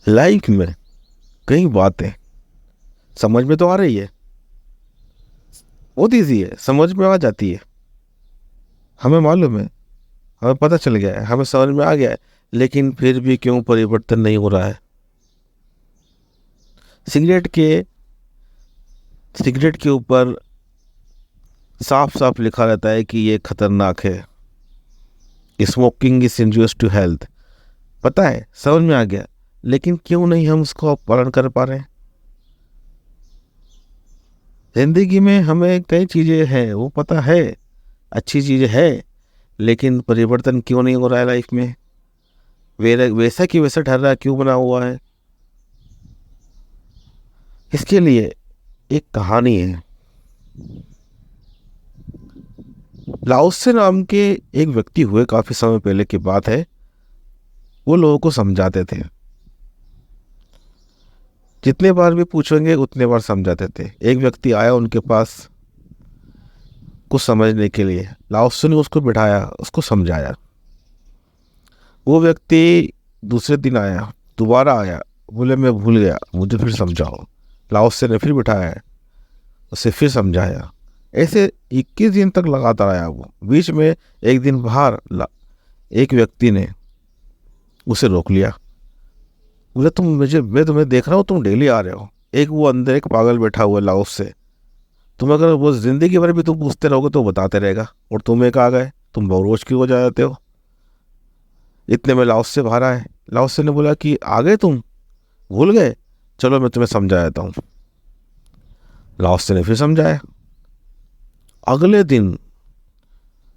Life में कई बातें समझ में तो आ रही है, बहुत ईजी है, समझ में आ जाती है, हमें मालूम है, हमें पता चल गया है, हमें समझ में आ गया है, लेकिन फिर भी क्यों परिवर्तन नहीं हो रहा है। सिगरेट के सिगरेट के ऊपर साफ साफ लिखा रहता है कि ये खतरनाक है, smoking is injurious to health. पता है, समझ में आ गया, लेकिन क्यों नहीं हम उसको पालन कर पा रहे हैं। जिंदगी में हमें कई चीज़ें हैं, वो पता है, अच्छी चीज़ें है, लेकिन परिवर्तन क्यों नहीं हो रहा है लाइफ में। वैसा की वैसा ठहर रहा क्यों बना हुआ है। इसके लिए एक कहानी है। लाओसे नाम के एक व्यक्ति हुए, काफी समय पहले की बात है। वो लोगों को समझाते थे, जितने बार भी पूछेंगे उतने बार समझाते थे। एक व्यक्ति आया उनके पास कुछ समझने के लिए। लाओसे ने उसको बिठाया, उसको समझाया। वो व्यक्ति दूसरे दिन आया, दोबारा आया, बोले मैं भूल गया, मुझे फिर समझाओ। लाओसे ने फिर बिठाया, उसे फिर समझाया। ऐसे 21 दिन तक लगातार आया वो। बीच में एक दिन एक व्यक्ति ने उसे रोक लिया। बोले मैं तुम्हें देख रहा हूँ, तुम डेली आ रहे हो। एक वो अंदर एक पागल बैठा हुआ है लाओसे। तुम अगर वो जिंदगी भर भी तुम पूछते रहोगे तो बताते रहेगा, और तुम एक आ गए, तुम रोज क्यों हो जाते हो। इतने में लाओसे बाहर आए। लाओसे ने बोला कि आ गए तुम, भूल गए, चलो मैं तुम्हें समझा देता हूँ। लाओसे ने फिर समझाया। अगले दिन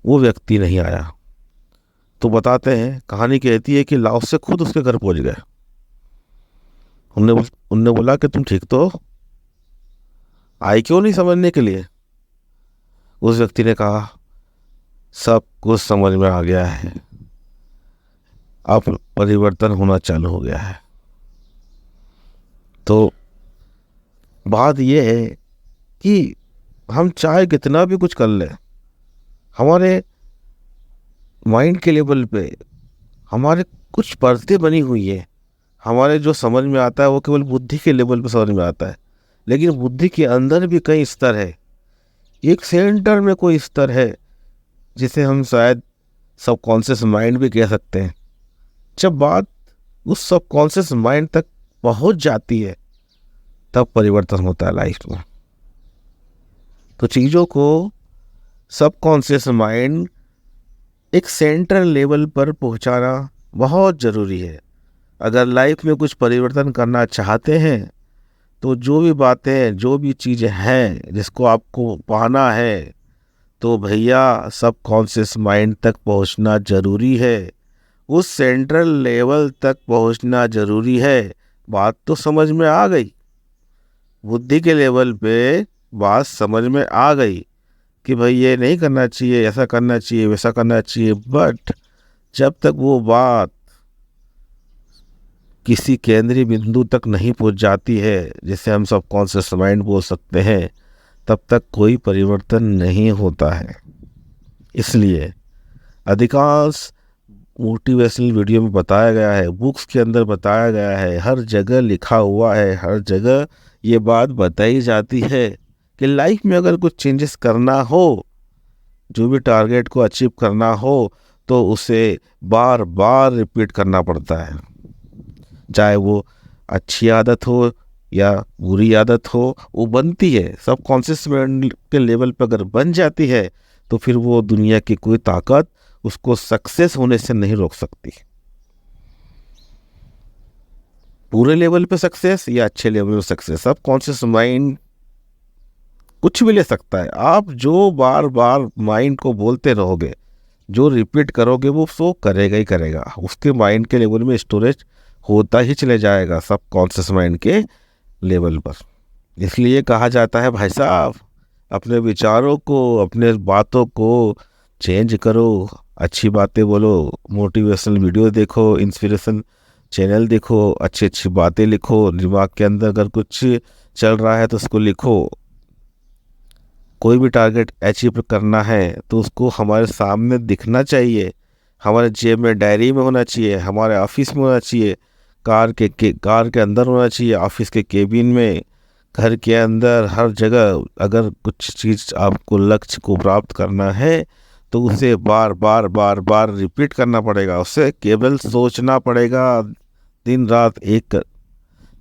वो व्यक्ति नहीं आया। तो बताते हैं, कहानी कहती है कि लाओसे खुद उसके घर पहुंच गए। उनने उनने बोला कि तुम ठीक तो हो? आए क्यों नहीं समझने के लिए। उस व्यक्ति ने कहा, सब कुछ समझ में आ गया है, अब परिवर्तन होना चालू हो गया है। तो बात यह है कि हम चाहे कितना भी कुछ कर लें, हमारे माइंड के लेवल पे हमारे कुछ परतें बनी हुई है। हमारे जो समझ में आता है वो केवल बुद्धि के लेवल पे समझ में आता है, लेकिन बुद्धि के अंदर भी कई स्तर है। एक सेंटर में कोई स्तर है जिसे हम शायद सबकॉन्शियस माइंड भी कह सकते हैं। जब बात उस सबकॉन्शियस माइंड तक पहुंच जाती है, तब परिवर्तन होता है लाइफ में। तो चीज़ों को सबकॉन्शियस माइंड एक सेंट्रल लेवल पर पहुंचाना बहुत ज़रूरी है। अगर लाइफ में कुछ परिवर्तन करना चाहते हैं, तो जो भी बातें, जो भी चीज़ें हैं जिसको आपको पाना है, तो भैया सबकॉन्शियस माइंड तक पहुंचना ज़रूरी है। उस सेंट्रल लेवल तक पहुंचना ज़रूरी है। बात तो समझ में आ गई, बुद्धि के लेवल पे बात समझ में आ गई कि भाई ये नहीं करना चाहिए, ऐसा करना चाहिए, वैसा करना चाहिए। बट जब तक वो बात किसी केंद्रीय बिंदु तक नहीं पहुंच जाती है, जिसे हम सबकॉन्शियस माइंड बोल सकते हैं, तब तक कोई परिवर्तन नहीं होता है। इसलिए अधिकांश मोटिवेशनल वीडियो में बताया गया है, बुक्स के अंदर बताया गया है, हर जगह लिखा हुआ है, हर जगह ये बात बताई जाती है कि लाइफ में अगर कुछ चेंजेस करना हो, जो भी टारगेट को अचीव करना हो, तो उसे बार बार रिपीट करना पड़ता है। चाहे वो अच्छी आदत हो या बुरी आदत हो, वो बनती है। सबकॉन्शियस माइंड के लेवल पर अगर बन जाती है, तो फिर वो दुनिया की कोई ताकत उसको सक्सेस होने से नहीं रोक सकती। पूरे लेवल पे सक्सेस या अच्छे लेवल पे सक्सेस, सबकॉन्शियस माइंड कुछ भी ले सकता है। आप जो बार बार माइंड को बोलते रहोगे, जो रिपीट करोगे, वो सो करेगा ही करेगा। उसके माइंड के लेवल में स्टोरेज होता ही चले जाएगा सबकॉन्शियस माइंड के लेवल पर। इसलिए कहा जाता है, भाई साहब, अपने विचारों को, अपने बातों को चेंज करो, अच्छी बातें बोलो, मोटिवेशनल वीडियो देखो, इंस्पिरेशन चैनल देखो, अच्छी अच्छी बातें लिखो। दिमाग के अंदर अगर कुछ चल रहा है तो उसको लिखो। कोई भी टारगेट अचीव करना है तो उसको हमारे सामने दिखना चाहिए, हमारे जेब में, डायरी में होना चाहिए, हमारे ऑफिस में होना चाहिए। कार के अंदर होना चाहिए, ऑफिस के केबिन में, घर के अंदर, हर जगह। अगर कुछ चीज़ आपको लक्ष्य को प्राप्त करना है तो उसे बार बार बार बार रिपीट करना पड़ेगा, उसे केवल सोचना पड़ेगा दिन रात एक कर,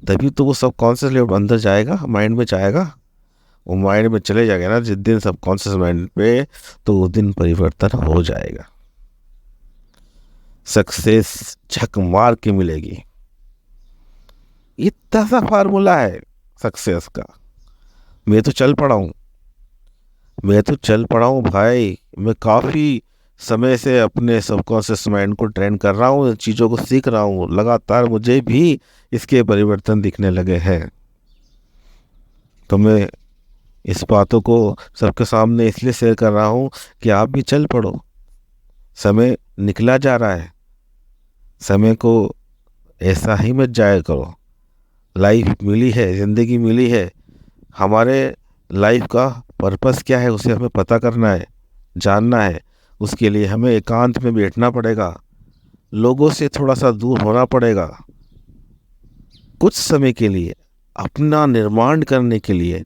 तभी तो वो सबकॉन्शियस लेवल अंदर जाएगा, माइंड में जाएगा। वो माइंड में चले जाएगा ना जिस दिन सबकॉन्शियस माइंड पे, तो उस दिन परिवर्तन हो जाएगा। सक्सेस झक मार के मिलेगी। इतना सा फार्मूला है सक्सेस का। मैं तो चल पड़ा हूँ भाई। मैं काफ़ी समय से अपने सबकॉन्शियस माइंड को ट्रेन कर रहा हूँ, चीज़ों को सीख रहा हूँ लगातार, मुझे भी इसके परिवर्तन दिखने लगे हैं। तो मैं इस बातों को सबके सामने इसलिए शेयर कर रहा हूँ कि आप भी चल पड़ो। समय निकला जा रहा है, समय को ऐसा ही मत जाया करो। लाइफ मिली है, ज़िंदगी मिली है, हमारे लाइफ का पर्पस क्या है उसे हमें पता करना है, जानना है। उसके लिए हमें एकांत में बैठना पड़ेगा, लोगों से थोड़ा सा दूर होना पड़ेगा, कुछ समय के लिए, अपना निर्माण करने के लिए,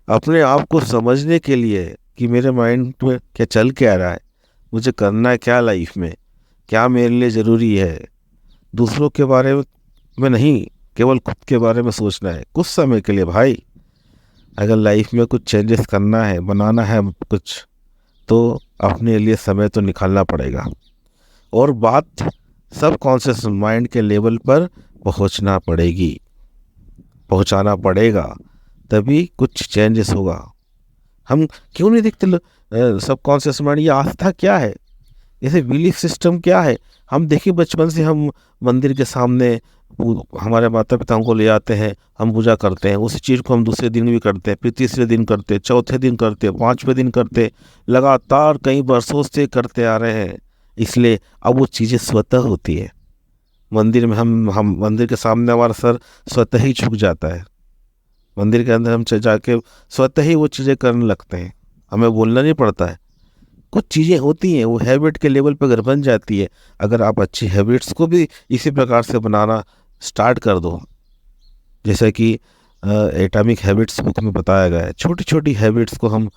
अपने आप को समझने के लिए कि मेरे माइंड में क्या चल क्या रहा है, मुझे करना है क्या लाइफ में, क्या मेरे लिए ज़रूरी है। दूसरों के बारे में नहीं, केवल खुद के बारे में सोचना है कुछ समय के लिए भाई। अगर लाइफ में कुछ चेंजेस करना है, बनाना है कुछ, तो अपने लिए समय तो निकालना पड़ेगा। और बात सब कॉन्शियस माइंड के लेवल पर पहुंचाना पड़ेगा, तभी कुछ चेंजेस होगा। हम क्यों नहीं देखते सब कॉन्शियस माइंड? ये आस्था क्या है, जैसे बिलीफ सिस्टम क्या है? हम देखिए बचपन से हम मंदिर के सामने हमारे माता पिता को ले आते हैं, हम पूजा करते हैं, उसी चीज़ को हम दूसरे दिन भी करते हैं, फिर तीसरे दिन करते, चौथे दिन करते, पांचवें दिन करते, लगातार कई वर्षों से करते आ रहे हैं। इसलिए अब वो चीज़ें स्वतः होती है। मंदिर में हम मंदिर के सामने हमारा सर स्वतः ही झुक जाता है, मंदिर के अंदर हम जाके स्वतः ही वो चीज़ें करने लगते हैं, हमें बोलना नहीं पड़ता है। कुछ चीज़ें होती हैं वो हैबिट के लेवल पर अगर बन जाती है, अगर आप अच्छी हैबिट्स को भी इसी प्रकार से बनाना स्टार्ट कर दो, जैसे कि एटॉमिक हैबिट्स बुक में बताया गया है, छोटी छोटी हैबिट्स को हम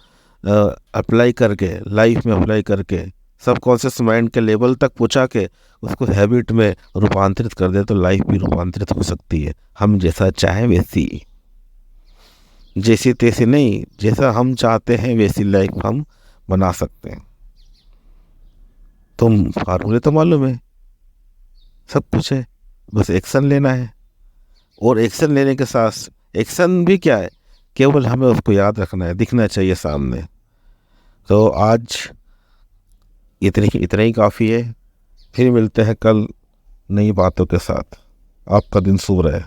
अप्लाई करके, लाइफ में अप्लाई करके, सबकॉन्शियस माइंड के लेवल तक पहुंचा के उसको हैबिट में रूपांतरित कर दे, तो लाइफ भी रूपांतरित हो सकती है। हम जैसा चाहें वैसी, जैसी तैसी नहीं, जैसा हम चाहते हैं वैसी लाइफ हम बना सकते हैं। तुम फार्मूले तो मालूम है, सब कुछ है, बस एक्शन लेना है। और एक्शन लेने के साथ, एक्शन भी क्या है, केवल हमें उसको याद रखना है, दिखना चाहिए सामने। तो आज इतना ही काफ़ी है। फिर मिलते हैं कल नई बातों के साथ। आपका दिन शुभ रहे।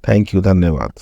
थैंक यू, धन्यवाद।